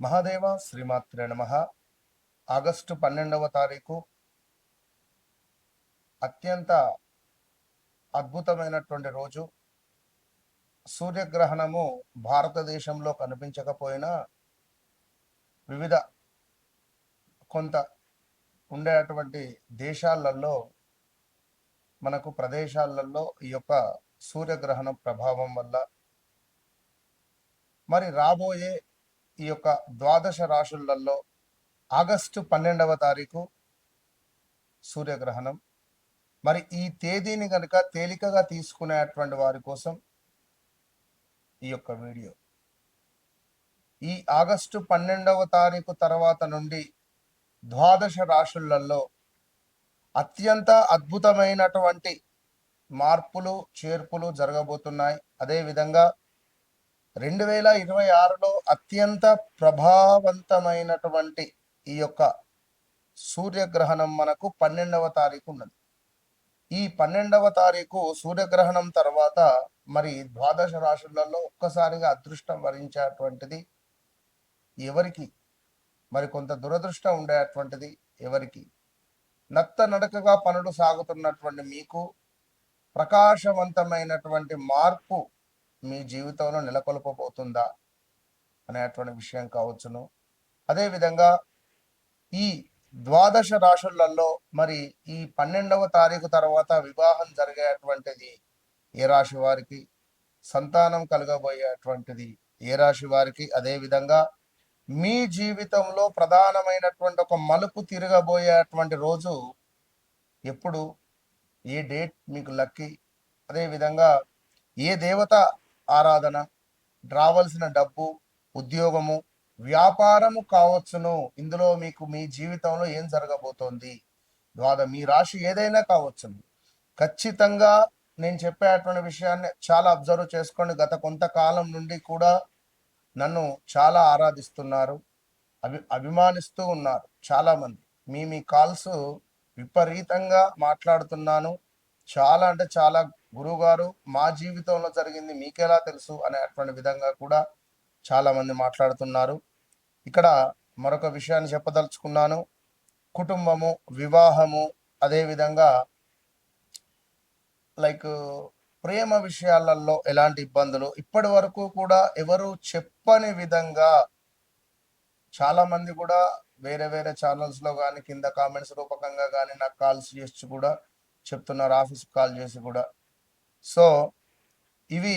మహాదేవ శ్రీమాత్రే నమః. ఆగస్టు 12వ తారీఖు అత్యంత అద్భుతమైనటువంటి రోజు. సూర్యగ్రహణము భారతదేశంలో కనిపించకపోయినా వివిధ కొంత ఉండేటువంటి దేశాలలో మనకు ప్రదేశాలలో ఈ యొక్క సూర్యగ్రహణం ప్రభావం వల్ల మరి రాబోయే ఈ యొక్క ద్వాదశ రాశులలో ఆగస్టు 12వ తారీఖు సూర్యగ్రహణం. మరి ఈ తేదీని కనుక తేలికగా తీసుకునేటువంటి వారి కోసం ఈ యొక్క వీడియో. ఈ ఆగస్టు 12వ తారీఖు తర్వాత నుండి ద్వాదశ రాశులలో అత్యంత అద్భుతమైనటువంటి మార్పులు చేర్పులు జరగబోతున్నాయి. అదేవిధంగా 2026లో అత్యంత ప్రభావవంతమైనటువంటి ఈ యొక్క సూర్యగ్రహణం మనకు 12వ తారీఖు ఉన్నది. ఈ 12వ తారీఖు సూర్యగ్రహణం తర్వాత మరి ద్వాదశ రాశులలో ఒక్కసారిగా అదృష్టం వరించేటువంటిది ఎవరికి, మరి కొంత దురదృష్టం ఉండేటువంటిది ఎవరికి. నత్త నడకగా పనులు సాగుతున్నటువంటి మీకు ప్రకాశవంతమైనటువంటి మార్పు మీ జీవితంలో నెలకొల్పబోతుందా అనేటువంటి విషయం కావచ్చును. అదేవిధంగా ఈ ద్వాదశ రాశులలో మరి ఈ 12వ తారీఖు తర్వాత వివాహం జరిగేటువంటిది ఏ రాశి వారికి, సంతానం కలగబోయేటువంటిది ఏ రాశి వారికి, అదేవిధంగా మీ జీవితంలో ప్రధానమైనటువంటి ఒక మలుపు తిరగబోయేటువంటి రోజు ఎప్పుడు, ఏ డేట్ మీకు లక్కీ, అదేవిధంగా ఏ దేవత ఆరాధన, రావాల్సిన డబ్బు, ఉద్యోగము, వ్యాపారము కావచ్చును. ఇందులో మీకు మీ జీవితంలో ఏం జరగబోతోంది, మీ రాశి ఏదైనా కావచ్చును. ఖచ్చితంగా నేను చెప్పేటువంటి విషయాన్ని చాలా అబ్జర్వ్ చేసుకోండి. గత కొంతకాలం నుండి కూడా నన్ను చాలా ఆరాధిస్తున్నారు, అభిమానిస్తూ ఉన్నారు చాలామంది. మీ కాల్స్ విపరీతంగా మాట్లాడుతున్నాను. చాలా అంటే చాలా, గురువుగారు మా జీవితంలో జరిగింది మీకెలా తెలుసు అనేటువంటి విధంగా కూడా చాలామంది మాట్లాడుతున్నారు. ఇక్కడ మరొక విషయాన్ని చెప్పదలుచుకున్నాను. కుటుంబము, వివాహము, అదేవిధంగా ప్రేమ విషయాలలో ఎలాంటి ఇబ్బందులు ఇప్పటి వరకు కూడా ఎవరు చెప్పని విధంగా చాలామంది కూడా వేరే వేరే ఛానల్స్లో కానీ కింద కామెంట్స్ రూపకంగా కానీ నాకు కాల్స్ చేసి కూడా చెప్తున్నారు, ఆఫీస్కి కాల్ చేసి కూడా. సో ఇవి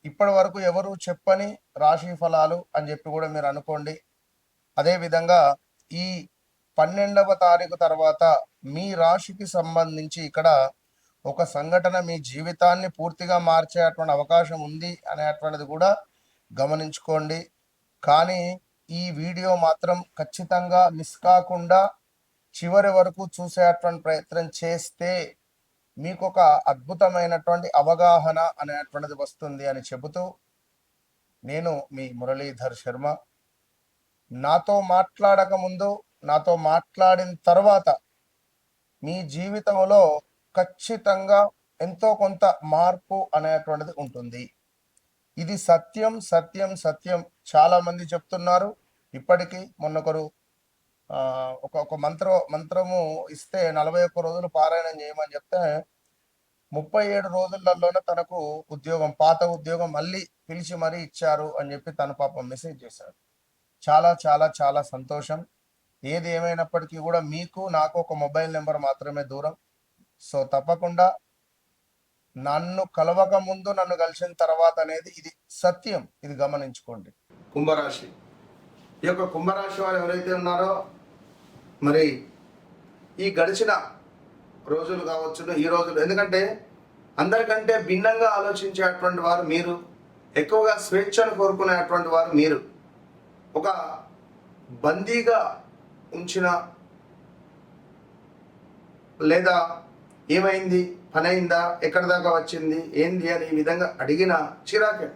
ఇప్పటి వరకు ఎవరు చెప్పని రాశి ఫలాలు అని చెప్పి కూడా మీరు అనుకోండి. అదేవిధంగా ఈ 12వ తారీఖు తర్వాత మీ రాశికి సంబంధించి ఇక్కడ ఒక సంఘటన మీ జీవితాన్ని పూర్తిగా మార్చేటువంటి అవకాశం ఉంది అనేటువంటిది కూడా గమనించుకోండి. కానీ ఈ వీడియో మాత్రం ఖచ్చితంగా మిస్ కాకుండా చివరి వరకు చూసేటువంటి ప్రయత్నం చేస్తే మీకు ఒక అద్భుతమైనటువంటి అవగాహన అనేటువంటిది వస్తుంది అని చెబుతూ, నేను మీ మురళీధర్ శర్మ. నాతో మాట్లాడక ముందు, నాతో మాట్లాడిన తర్వాత మీ జీవితంలో ఖచ్చితంగా ఎంతో కొంత మార్పు అనేటువంటిది ఉంటుంది. ఇది సత్యం సత్యం సత్యం. చాలా మంది చెప్తున్నారు. ఇప్పటికీ మొన్నొకరు ఒక మంత్రము ఇస్తే 41 రోజులు పారాయణం చేయమని చెప్తే 37 రోజులలోనే తనకు ఉద్యోగం, పాత ఉద్యోగం మళ్ళీ పిలిచి మరీ ఇచ్చారు అని చెప్పి తన పాపం మెసేజ్ చేశారు. చాలా చాలా చాలా సంతోషం. ఏది ఏమైనప్పటికీ కూడా మీకు నాకు ఒక మొబైల్ నెంబర్ మాత్రమే దూరం. సో తప్పకుండా నన్ను కలవక ముందు, నన్ను కలిసిన తర్వాత అనేది ఇది సత్యం, ఇది గమనించుకోండి. కుంభరాశి, ఈ యొక్క కుంభరాశి వారు ఎవరైతే ఉన్నారో మరి ఈ గడిచిన రోజులు కావచ్చు, ఈ రోజులు, ఎందుకంటే అందరికంటే భిన్నంగా ఆలోచించేటువంటి వారు మీరు, ఎక్కువగా స్వేచ్ఛను కోరుకునేటువంటి వారు మీరు. ఒక బందీగా ఉంచిన, లేదా ఏమైంది, పని అయిందా, ఎక్కడి దాకా వచ్చింది, ఏంది అని ఈ విధంగా అడిగిన చిరాకే.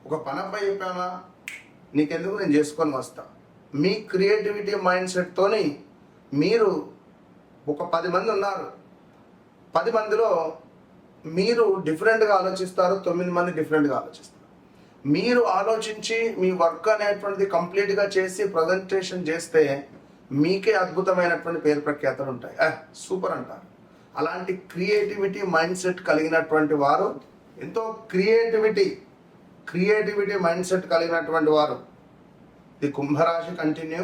ఒక పని అబ్బాయి చెప్పామా, నీకెందుకు, నేను చేసుకొని వస్తా. మీ క్రియేటివిటీ మైండ్ సెట్తోని మీరు ఒక 10 మంది ఉన్నారు, 10 మందిలో మీరు డిఫరెంట్గా ఆలోచిస్తారు, 9 మంది డిఫరెంట్గా ఆలోచిస్తారు. మీరు ఆలోచించి మీ వర్క్ అనేటువంటిది కంప్లీట్గా చేసి ప్రజెంటేషన్ చేస్తే మీకే అద్భుతమైనటువంటి పేరు ప్రఖ్యాతలు ఉంటాయి. సూపర్ అంటారు. అలాంటి క్రియేటివిటీ మైండ్ సెట్ కలిగినటువంటి వారు, ఎంతో క్రియేటివిటీ మైండ్ సెట్ కలిగినటువంటి వారు, ది కుంభరాశి కంటిన్యూ.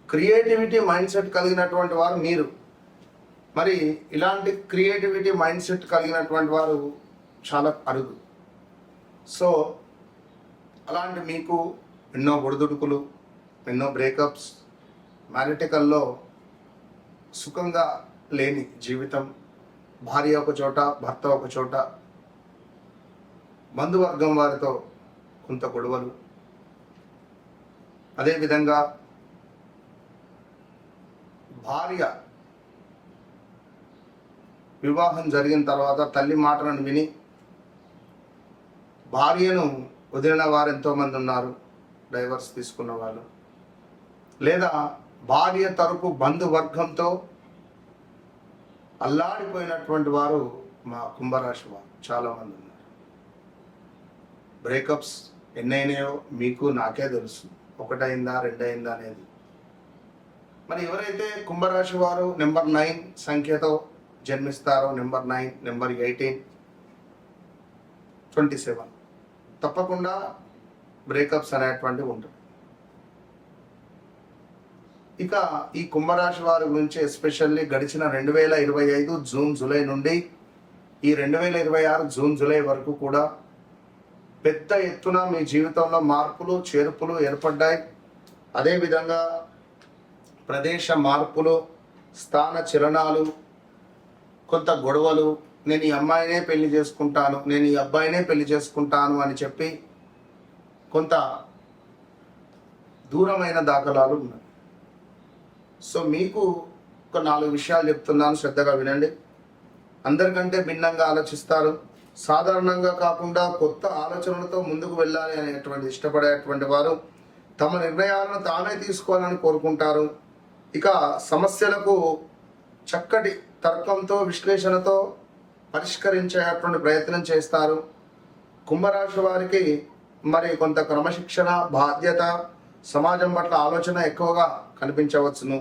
క్రియేటివిటీ మైండ్ సెట్ కలిగినటువంటి వారు మీరు. మరి ఇలాంటి క్రియేటివిటీ మైండ్ సెట్ కలిగినటువంటి వారు చాలా అరుదు. సో అలాంటి మీకు ఎన్నో ఒడిదుడుకులు, ఎన్నో బ్రేకప్స్, మ్యారిటికల్లో సుఖంగా లేని జీవితం, భార్య ఒక చోట, భర్త ఒక చోట, బంధువర్గం వారితో కొంత గొడవలు, అదేవిధంగా భార్య వివాహం జరిగిన తర్వాత తల్లి మాటలను విని భార్యను వదిలిన వారు ఎంతోమంది ఉన్నారు, డైవర్స్ తీసుకున్న వాళ్ళు. లేదా భార్య తరపు బంధువర్గంతో అల్లాడిపోయినటువంటి వారు మా కుంభరాశి వారు చాలామంది ఉన్నారు. బ్రేకప్స్ ఎన్నైనాయో మీకు నాకే తెలుసు, ఒకటైందా రెండైందా అనేది. మరి ఎవరైతే కుంభరాశి వారు నెంబర్ 9 సంఖ్యతో జన్మిస్తారో, నెంబర్ 9, నెంబర్ 18, 27, తప్పకుండా బ్రేకప్స్ అనేటువంటివి ఉంటుంది. ఇక ఈ కుంభరాశి వారి గురించి ఎస్పెషల్లీ గడిచిన 2025 జూన్ జూలై నుండి ఈ 2026 జూన్ జూలై వరకు కూడా పెద్ద ఎత్తున మీ జీవితంలో మార్పులు చేర్పులు ఏర్పడ్డాయి. అదేవిధంగా ప్రదేశ మార్పులు, స్థాన చలనాలు, కొంత గొడవలు, నేను ఈ అమ్మాయినే పెళ్లి చేసుకుంటాను, నేను ఈ అబ్బాయినే పెళ్లి చేసుకుంటాను అని చెప్పి కొంత దూరమైన దాఖలాలు ఉన్నాయి. సో మీకు ఒక 4 విషయాలు చెప్తున్నాను, శ్రద్ధగా వినండి. అందరికంటే భిన్నంగా ఆలోచిస్తారు, సాధారణంగా కాకుండా కొత్త ఆలోచనలతో ముందుకు వెళ్ళాలి అనేటువంటి ఇష్టపడేటువంటి వారు, తమ నిర్ణయాలను తామే తీసుకోవాలని కోరుకుంటారు. ఇక సమస్యలకు చక్కటి తర్కంతో, విశ్లేషణతో పరిష్కరించేటువంటి ప్రయత్నం చేస్తారు. కుంభరాశి వారికి మరి కొంత క్రమశిక్షణ, బాధ్యత, సమాజం పట్ల ఆలోచన ఎక్కువగా కనిపించవచ్చును.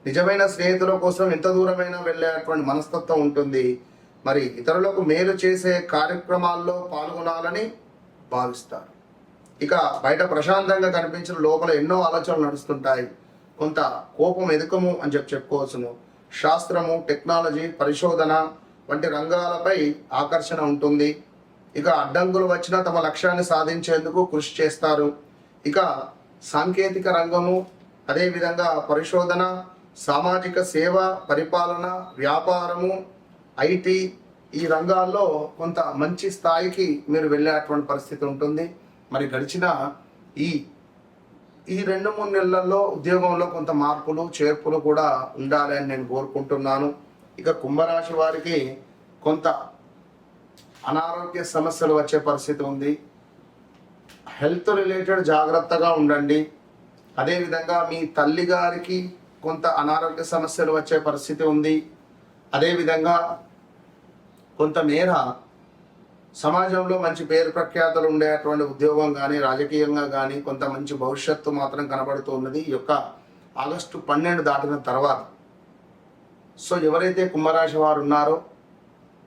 నిజమైన స్నేహితుల కోసం ఎంత దూరమైనా వెళ్ళేటువంటి మనస్తత్వం ఉంటుంది. మరి ఇతరులకు మేలు చేసే కార్యక్రమాల్లో పాల్గొనాలని భావిస్తారు. ఇక బయట ప్రశాంతంగా కనిపించిన లోపల ఎన్నో ఆలోచనలు నడుస్తుంటాయి. కొంత కోపం ఎదుకము అని చెప్పుకోవచ్చును. శాస్త్రము, టెక్నాలజీ, పరిశోధన వంటి రంగాలపై ఆకర్షణ ఉంటుంది. ఇక అడ్డంకులు వచ్చినా తమ లక్ష్యాన్ని సాధించేందుకు కృషి చేస్తారు. ఇక సాంకేతిక రంగము, అదేవిధంగా పరిశోధన, సామాజిక సేవ, పరిపాలన, వ్యాపారము, ఐటీ, ఈ రంగాల్లో కొంత మంచి స్థాయికి మీరు వెళ్ళేటువంటి పరిస్థితి ఉంటుంది. మరి గడిచిన ఈ 2-3 నెలల్లో ఉద్యోగంలో కొంత మార్పులు చేర్పులు కూడా ఉండాలి అని నేను కోరుకుంటున్నాను. ఇక కుంభరాశి వారికి కొంత అనారోగ్య సమస్యలు వచ్చే పరిస్థితి ఉంది. హెల్త్ రిలేటెడ్ జాగ్రత్తగా ఉండండి. అదేవిధంగా మీ తల్లి గారికి కొంత అనారోగ్య సమస్యలు వచ్చే పరిస్థితి ఉంది. అదేవిధంగా కొంతమేర సమాజంలో మంచి పేరు ప్రఖ్యాతలు ఉండేటువంటి ఉద్యోగం కానీ, రాజకీయంగా కానీ కొంత మంచి భవిష్యత్తు మాత్రం కనబడుతూ ఉన్నది ఈ యొక్క ఆగస్టు 12 దాటిన తర్వాత. సో ఎవరైతే కుంభరాశి వారు ఉన్నారో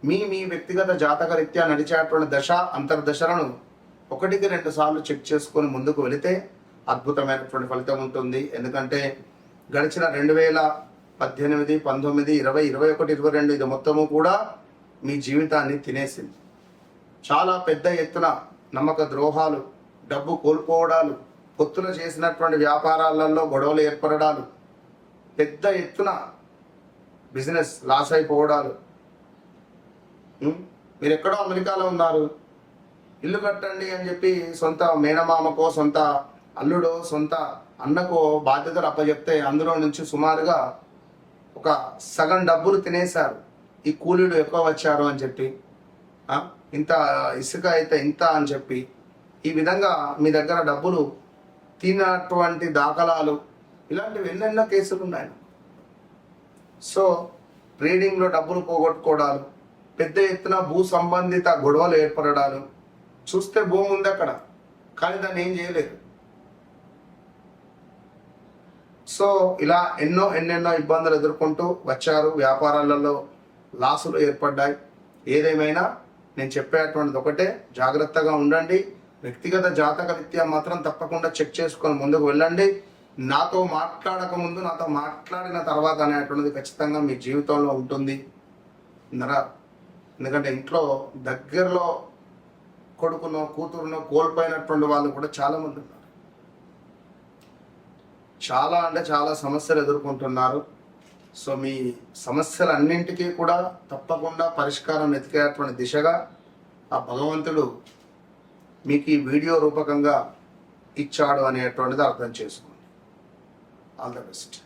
మీ వ్యక్తిగత జాతక రీత్యా నడిచేటువంటి దశ అంతర్దశలను 1-2 సార్లు చెక్ చేసుకొని ముందుకు వెళితే అద్భుతమైనటువంటి ఫలితం ఉంటుంది. ఎందుకంటే గడిచిన 2018, 19, 20, 21, 22 ఇది మొత్తము కూడా మీ జీవితాన్ని తినేసింది. చాలా పెద్ద ఎత్తున నమ్మక ద్రోహాలు, డబ్బు కోల్పోవడాలు, పొత్తులు చేసినటువంటి వ్యాపారాలలో గొడవలు ఏర్పడడాలు, పెద్ద ఎత్తున బిజినెస్ లాస్ అయిపోవడాలు. మీరు ఎక్కడో అమెరికాలో ఉన్నారు, ఇల్లు కట్టండి అని చెప్పి సొంత మేనమామకో, సొంత అల్లుడో, సొంత అన్నకో బాధ్యతలు అప్పచెప్తే అందులో నుంచి సుమారుగా ఒక సగం డబ్బులు తినేశారు. ఈ కూలీలు ఎక్కువ వచ్చారు అని చెప్పి, ఇంత ఇసుక అయితే ఇంత అని చెప్పి, ఈ విధంగా మీ దగ్గర డబ్బులు తినటువంటి దాఖలాలు, ఇలాంటివి ఎన్నెన్నో కేసులు ఉన్నాయి. సో ట్రేడింగ్లో డబ్బులు పోగొట్టుకోవడాలు, పెద్ద ఎత్తున భూ సంబంధిత గొడవలు ఏర్పడడాలు, చూస్తే భూమి ఉంది అక్కడ, కానీ దాన్ని ఏం చేయలేదు. సో ఇలా ఎన్నెన్నో ఇబ్బందులు ఎదుర్కొంటూ వచ్చారు. వ్యాపారాలలో లాసులు ఏర్పడ్డాయి. ఏదేమైనా నేను చెప్పేటువంటిది ఒకటే, జాగ్రత్తగా ఉండండి. వ్యక్తిగత జాతక రీత్యా మాత్రం తప్పకుండా చెక్ చేసుకొని ముందుకు వెళ్ళండి. నాతో మాట్లాడక ముందు, నాతో మాట్లాడిన తర్వాత అనేటువంటిది ఖచ్చితంగా మీ జీవితంలో ఉంటుంది. ఎందుకంటే ఇంట్లో దగ్గరలో కొడుకునో కూతురునో కోల్పోయినటువంటి వాళ్ళు కూడా చాలామంది ఉన్నారు. చాలా అంటే చాలా సమస్యలు ఎదుర్కొంటున్నారు. సో మీ సమస్యలన్నింటికీ కూడా తప్పకుండా పరిష్కారం వెతికేటువంటి దిశగా ఆ భగవంతుడు మీకు ఈ వీడియో రూపకంగా ఇచ్చాడు అనేటువంటిది అర్థం చేసుకోండి. All the best.